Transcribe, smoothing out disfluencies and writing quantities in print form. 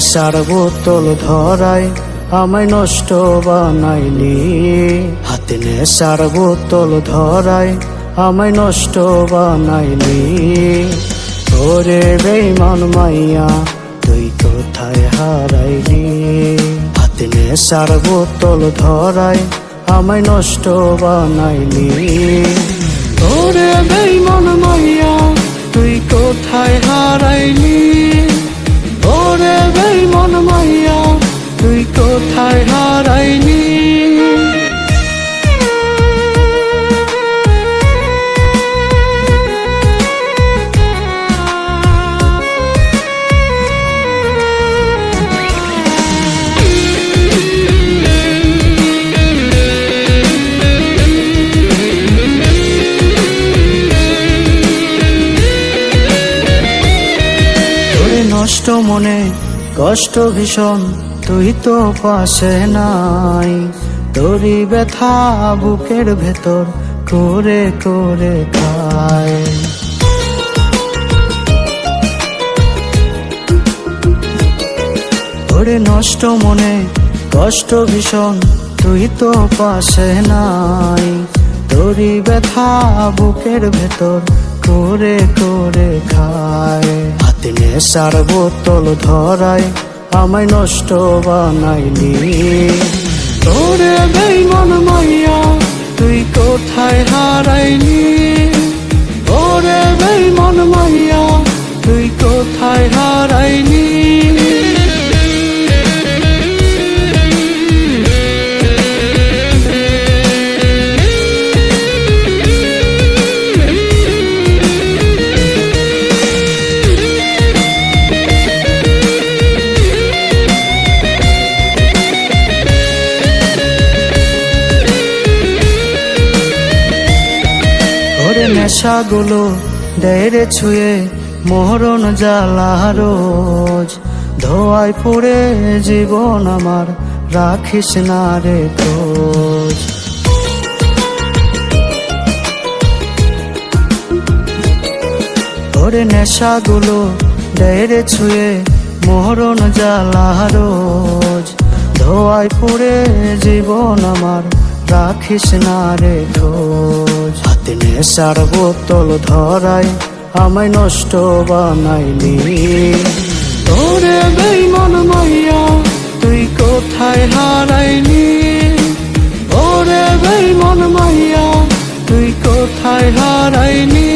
নেশার বোতল ধরায় আমায় নষ্ট বানাইলি, হাতে নেশার বোতল ধরায় আমায় নষ্ট বানাইলি। ওরে বেঈমান মাইয়া তুই কোথায় হারাইলি, হাতে নেশার বোতল ধরায় আমায় নষ্ট বানাইলি। ওরে বেঈমান মাইয়া তুই কোথায় হারাইলি, ওরে বেঈমান মাইয়া তুই কোথায় হারাইলি। নষ্ট মনে কষ্ট ভীষণ তুই তো পাশে নাই, তোরই ব্যথা বুকের ভেতর করে করে খায়। ওরে নষ্ট মনে কষ্ট ভীষণ তুই তো পাশে নাই, তোরই ব্যথা বুকের ভেতর করে করে খায়। হাতে নেশার বোতল ধরায় আমায় নষ্ট বানাইলি, তোরে বেঈমান মাইয়া তুই কোথায় হারাইলি, ওরে বেঈমান মাইয়া তুই কোথায় হারাইলি। নেশাগুলো দেরে ছুঁয়ে মরণ জ্বালা রোজ, ধোয়ায় পড়ে জীবন আমার রাখিস না রে খোঁজ। ওরে নেশাগুলো দেরে ছুঁয়ে মরণ জ্বালা রোজ, ধোয়ায় পড়ে জীবন আমার রাখিস না রে খোঁজ। হাতে নেশার বোতল ধরায় আমায় নষ্ট বানাইলি, তোরে বেঈমান মাইয়া তুই কোথায় হারাইলি, ওরে বেঈমান মাইয়া তুই কোথায় হারাইলি।